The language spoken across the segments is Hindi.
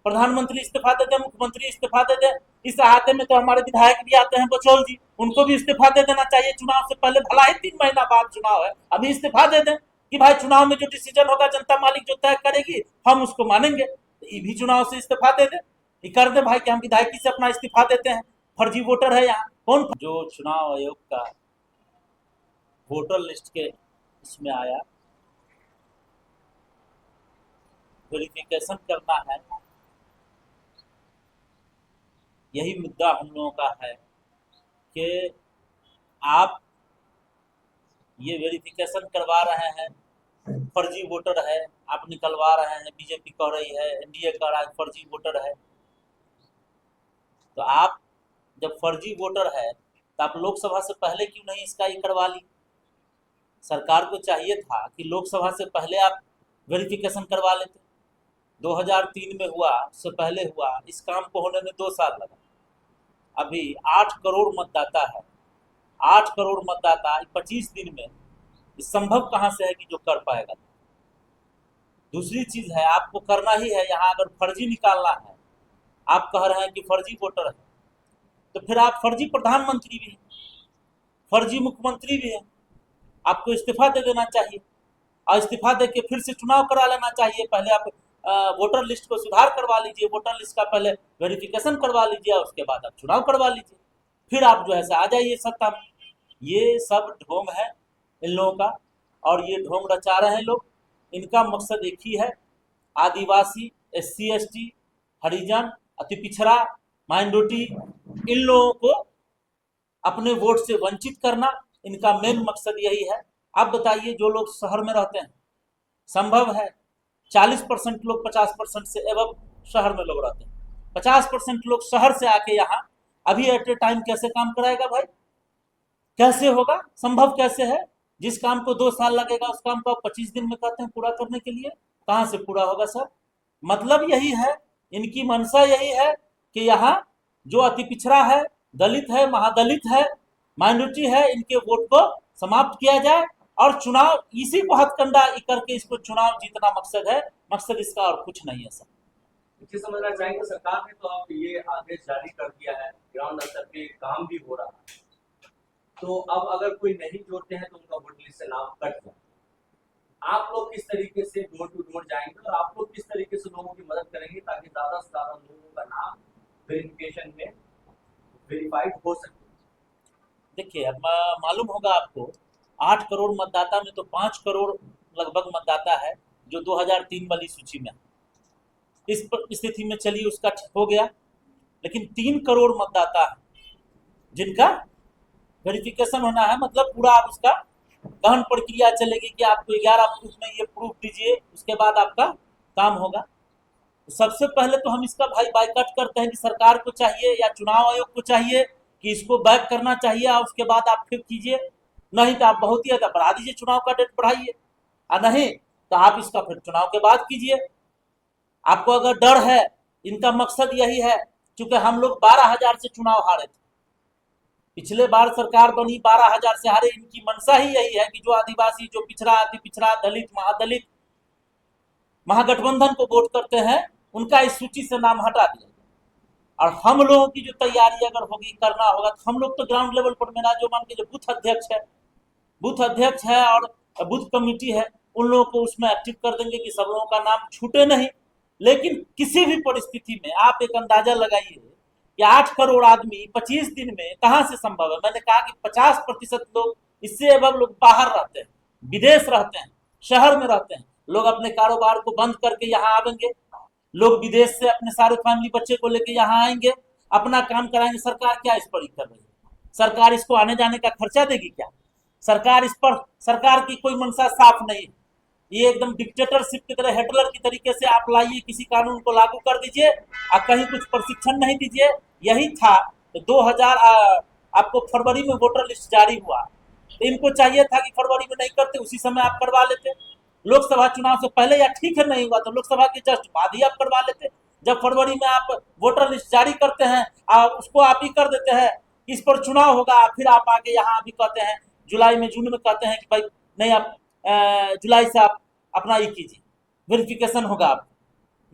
प्रधानमंत्री इस्तीफा दे दे, मुख्यमंत्री इस्तीफा दे दे। इस हाथे में तो हमारे विधायक भी आते हैं, बचौल जी, उनको भी इस्तीफा दे देना चाहिए चुनाव से पहले। भला ही 3 महीना बाद चुनाव है, अभी इस्तीफा दे दें कि भाई चुनाव में जो डिसीजन होगा जनता मालिक जो तय करेगी हम उसको मानेंगे। ये भी चुनाव से इस्तीफा दे दे, ये कर दे भाई कि हम विधायकी से अपना इस्तीफा देते हैं, फर्जी वोटर है यहाँ। कौन जो चुनाव आयोग का वोटर लिस्ट के इसमें आया, वेरिफिकेशन करना है, यही मुद्दा हम लोगों का है कि आप ये वेरिफिकेशन करवा रहे हैं, फर्जी वोटर है, आप निकलवा रहे हैं, बीजेपी कह रही है, एनडीए कह रहा है फर्जी वोटर है। तो आप जब फर्जी वोटर है तो आप लोकसभा से पहले क्यों नहीं इसका ये करवा ली? सरकार को चाहिए था कि लोकसभा से पहले आप वेरिफिकेशन करवा लेते। 2003 में हुआ, उससे पहले हुआ, इस काम को होने में 2 साल लगा। अभी 8 करोड़ मतदाता है, 8 करोड़ मतदाता 25 दिन में, संभव कहाँ से है कि जो कर पाएगा? दूसरी चीज है, आपको करना ही है यहाँ, अगर फर्जी निकालना है, आप कह रहे हैं कि फर्जी वोटर है, तो फिर आप फर्जी प्रधानमंत्री भी हैं, फर्जी मुख्यमंत्री भी हैं, आपको इस्तीफा दे देना चाहिए और इस्तीफा दे के फिर से चुनाव करा लेना चाहिए। पहले आप वोटर लिस्ट को सुधार करवा लीजिए, वोटर लिस्ट का पहले वेरिफिकेशन करवा लीजिए, उसके बाद आप चुनाव करवा लीजिए, फिर आप जो है आ जाइए सत्ता में। ये सब ढोंग है इन लोगों का, और ये ढोंग रचा रहे हैं लोग। इनका मकसद एक ही है, आदिवासी, SC ST, हरिजन, अति पिछड़ा, माइनॉरिटी, इन लोगों को अपने वोट से वंचित करना, इनका मेन मकसद यही है। आप बताइए, जो लोग शहर में रहते हैं, संभव है 40% लोग 50% से एवं शहर में लोग रहते हैं, 50% लोग शहर से आके यहाँ अभी एट ए टाइम कैसे काम कराएगा भाई? कैसे होगा? संभव कैसे है? जिस काम को 2 साल लगेगा उस काम को आप 25 दिन में कहते हैं पूरा करने के लिए, कहाँ से पूरा होगा सर? मतलब यही है, इनकी मंशा यही है कि यहाँ जो अति पिछड़ा है, दलित है, महादलित है, माइनॉरिटी है, इनके वोट को समाप्त किया जाए और चुनाव इसी को हथकंडा करके इसको चुनाव जीतना मकसद है। मकसद इसका और कुछ नहीं है सर। ये समझना चाहेंगे, सरकार ने तो अब ये आदेश जारी कर दिया है, ग्राउंड स्तर पे काम भी हो रहा है, तो अब अगर कोई नहीं जोड़ते हैं तो उनका वोट लिस्ट से नाम कट जाए। आप लोग किस तरीके से डोर टू डोर जाएंगे और आप लोग किस तरीके से लोगों की मदद करेंगे ताकि ज्यादा से ज्यादा लोगों का नाम वेरिफिकेशन में वेरीफाइड हो सके? देखिए, अब मालूम होगा आपको, 8 करोड़ मतदाता में तो 5 करोड़ लगभग मतदाता है जो 2003 वाली सूची में है। इस स्थिति में चलिए उसका ठीक हो गया, लेकिन 3 करोड़ मतदाता है जिनका वेरिफिकेशन होना है। मतलब पूरा आप उसका गहन प्रक्रिया चलेगी कि आपको 11 प्रूफ में ये प्रूफ दीजिए, उसके बाद आपका काम होगा। सबसे पहले तो हम इसका भाई बाइकआउट करते हैं कि सरकार को चाहिए या चुनाव आयोग को चाहिए कि इसको बैक करना चाहिए और उसके बाद आप फिर कीजिए। नहीं तो आप बहुत ही बढ़ा दीजिए, चुनाव का डेट बढ़ाइए, और नहीं तो आप इसका फिर चुनाव के बाद कीजिए। आपको अगर डर है, इनका मकसद यही है, क्योंकि हम लोग 12,000 से चुनाव हारे थे, पिछले बार सरकार बनी 12,000 से हारे। इनकी मंशा ही यही है कि जो आदिवासी, जो पिछड़ा, अति पिछड़ा, दलित, महादलित महागठबंधन को वोट करते हैं, उनका इस सूची से नाम हटा दिया। और हम लोगों की जो तैयारी अगर होगी, करना होगा, तो हम लोग तो ग्राउंड लेवल पर, मेरा जो मान के जो बूथ अध्यक्ष है और बूथ कमेटी है, उन लोगों को उसमें एक्टिव कर देंगे कि सब लोगों का नाम छूटे नहीं। लेकिन किसी भी परिस्थिति में आप एक अंदाजा लगाइए कि 8 करोड़ आदमी 25 दिन में कहां से संभव है? मैंने कहा कि 50% लोग, इससे अब लोग बाहर रहते हैं, विदेश रहते हैं, शहर में रहते हैं। लोग अपने कारोबार को बंद करके यहाँ आवेंगे, लोग विदेश से अपने सारे फैमिली बच्चे को लेके यहाँ आएंगे, अपना काम कराएंगे। सरकार क्या इस पर कर रही है? सरकार इसको आने जाने का खर्चा देगी क्या? सरकार इस पर, सरकार की कोई मंशा साफ नहीं है। ये एकदम डिक्टेटरशिप की तरह, हिटलर की तरीके से आप लाइए, किसी कानून को लागू कर दीजिए और कहीं कुछ प्रशिक्षण नहीं दीजिए। यही था तो 2000 आपको फरवरी में वोटर लिस्ट जारी हुआ, तो इनको चाहिए था कि फरवरी में नहीं करते, उसी समय आप करवा लेते। लोकसभा चुनाव से पहले, या ठीक है नहीं हुआ तो लोकसभा के जस्ट बाद ही आप करवा लेते। जब फरवरी में आप वोटर लिस्ट जारी करते हैं और उसको आप ही कर देते हैं, इस पर चुनाव होगा, फिर आप आगे यहाँ अभी कहते हैं जुलाई में, जून में कहते हैं कि भाई नहीं, आप जुलाई से आप अपना ये कीजिए, वेरिफिकेशन होगा आप।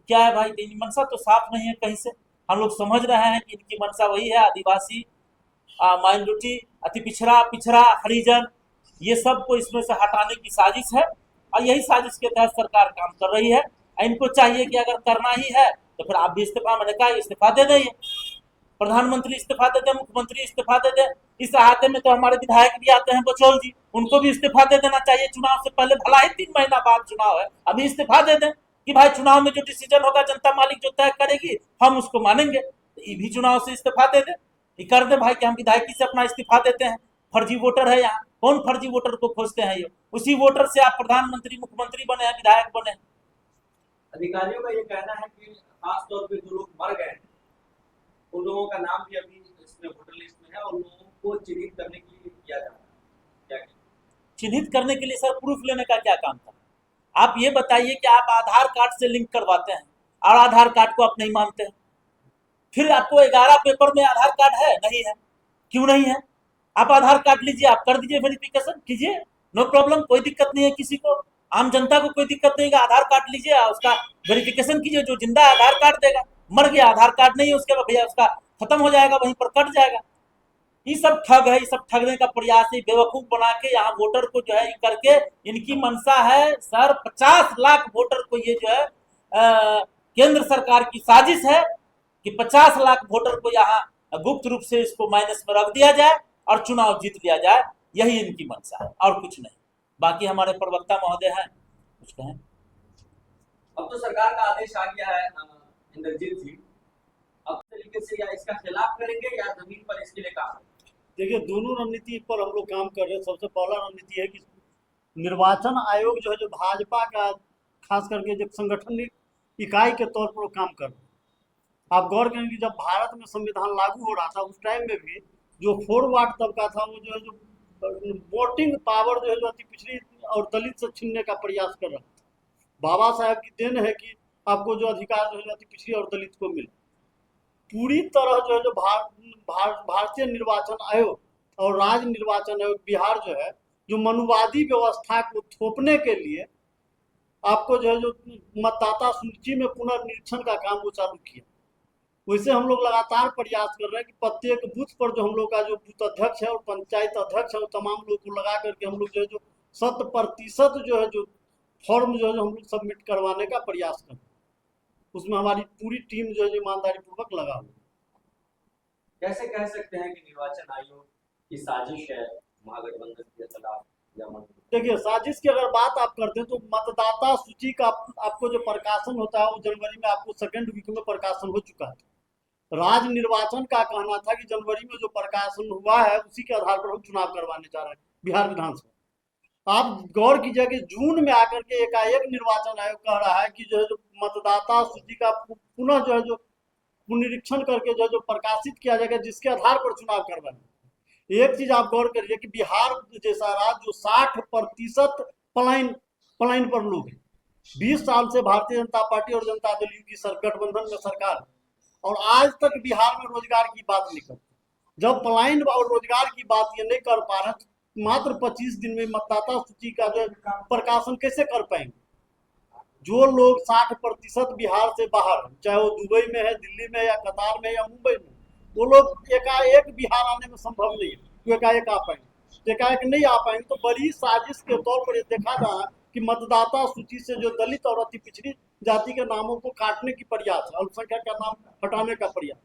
क्या है भाई, इनकी मंशा तो साफ नहीं है कहीं से। हम लोग समझ रहे हैं कि इनकी मंशा वही है, आदिवासी, माइनॉरिटी, अति पिछड़ा, पिछड़ा, हरिजन, ये सब को इसमें से हटाने की साजिश है। और यही साजिश के तहत सरकार काम कर रही है। इनको चाहिए कि अगर करना ही है तो फिर आप भी इस्तीफा, मैंने कहा इस्तीफा दे दें, प्रधानमंत्री इस्तीफा दे दे, मुख्यमंत्री इस्तीफा दे दे। इस अहाते में तो हमारे विधायक भी आते हैं बचौल जी, उनको भी इस्तीफा दे देना चाहिए चुनाव से पहले। भला ही 3 महीना बाद चुनाव है, अभी इस्तीफा दे दें कि भाई चुनाव में जो डिसीजन होगा जनता मालिक जो तय करेगी हम उसको मानेंगे। तो ये भी चुनाव से इस्तीफा दे दे, ये कर दे भाई कि हम विधायकी से अपना इस्तीफा देते हैं। फर्जी वोटर है यहाँ, कौन फर्जी वोटर को खोजते हैं? ये उसी वोटर से आप प्रधानमंत्री मुख्यमंत्री बने हैं, विधायक बने हैं। अधिकारियों का ये कहना है कि खास तौर पे जो लोग मर गए हैं उन लोगों का नाम भी अभी इसमें वोटर लिस्ट में है और लोगों को चिन्हित करने के लिए किया जा रहा है। क्या चिन्हित करने के लिए सर प्रूफ लेने का क्या काम था? आप ये बताइए कि आप आधार कार्ड से लिंक करवाते हैं और आधार कार्ड को आप नहीं मानते हैं, फिर आपको 11 पेपर में आधार कार्ड है नहीं है, क्यों नहीं है? आप आधार कार्ड लीजिए, आप कर दीजिए, वेरिफिकेशन कीजिए, नो प्रॉब्लम, कोई दिक्कत नहीं है किसी को, आम जनता को कोई दिक्कत नहीं है। आधार कार्ड लीजिए, उसका वेरिफिकेशन कीजिए, जो जिंदा है आधार कार्ड देगा, मर गया आधार कार्ड नहीं है उसके बाद भैया उसका खत्म हो जाएगा, वहीं पर कट जाएगा। ये सब ठग है, ये सब ठगने का प्रयास है, बेवकूफ बना के यहाँ वोटर को जो है ये करके। इनकी मंशा है सर 50 लाख वोटर को, ये जो है केंद्र सरकार की साजिश है कि 50 लाख वोटर को यहाँ गुप्त रूप से इसको माइनस में रख दिया जाए और चुनाव जीत लिया जाए। यही इनकी मंशा है और कुछ नहीं। बाकी हमारे प्रवक्ता महोदय हैं, कुछ कहें। अब तो सरकार का आदेश आ गया है इंद्रजीत जी, अब तरीके से या इसका खिलाफ करेंगे या जमीन पर इसके लिए काम? देखिए, दोनों रणनीति पर हम लोग काम कर रहे हैं। सबसे पहला रणनीति है कि निर्वाचन आयोग जो है, जो भाजपा का खास करके जब संगठन इकाई के तौर पर वो काम कर रहे हैं। आप गौर करेंगे कि जब भारत में संविधान लागू हो रहा था उस टाइम में भी जो फॉरवर्ड तबका था वो जो है जो वोटिंग पावर जो है जो अति पिछड़ी और दलित से छीनने का प्रयास कर रहा था। बाबा साहब की देन है कि आपको जो अधिकार जो है अति पिछड़ी और दलित को मिले। पूरी तरह जो है जो भारतीय निर्वाचन आयोग और राज्य निर्वाचन आयोग बिहार जो है जो मनुवादी व्यवस्था को थोपने के लिए आपको जो है जो मतदाता सूची में पुनर्निरीक्षण का काम वो चालू किया। वैसे हम लोग लगातार प्रयास कर रहे हैं कि प्रत्येक बूथ पर जो हम लोग का जो बूथ अध्यक्ष है और पंचायत अध्यक्ष है वो तमाम लोग को लगा करके हम लोग जो है जो 100% जो है जो फॉर्म जो है हम लोग सबमिट करवाने का प्रयास कर रहे हैं। उसमें हमारी पूरी टीम जो है ईमानदारी पूर्वक लगा हुई। कैसे कह सकते हैं कि निर्वाचन आयोग की साजिश है महागठबंधन के खिलाफ? देखिए, साजिश की अगर बात आप करते हैं तो मतदाता सूची का आपको जो प्रकाशन होता है वो जनवरी में आपको सेकेंड वीक में प्रकाशन हो चुका है। राज्य निर्वाचन का कहना था कि जनवरी में जो प्रकाशन हुआ है उसी के आधार पर हम चुनाव करवाने जा रहे हैं बिहार विधानसभा। आप गौर कीजिए कि जून में आकर के एकाएक निर्वाचन आयोग कह रहा है कि जो है जो मतदाता सूची का पुनः जो है जो पुनरीक्षण करके जो है जो प्रकाशित किया जाएगा जिसके आधार पर चुनाव करवाना। एक चीज आप गौर करिए कि बिहार जैसा राज्य जो 60% पलायन पर लोग हैं, 20 साल से भारतीय जनता पार्टी और जनता दल यू की गठबंधन में सरकार है और आज तक बिहार में रोजगार की बात नहीं करती। जब पलायन और रोजगार की बात ये नहीं कर पा रहे मात्र 25 दिन में मतदाता सूची का जो प्रकाशन कैसे कर पाएंगे? जो लोग 60% बिहार से बाहर है, चाहे वो दुबई में है, दिल्ली में या कतार में या मुंबई में, वो लोग एकाएक बिहार आने में संभव नहीं है। तो एकाएक आ पाएंगे, एकाएक नहीं आ पाएंगे तो बड़ी साजिश के तौर पर ये देखा जा रहा है कि मतदाता सूची से जो दलित और अति पिछड़ी जाति के नामों को काटने की प्रयास है, अल्पसंख्यक का नाम हटाने का प्रयास।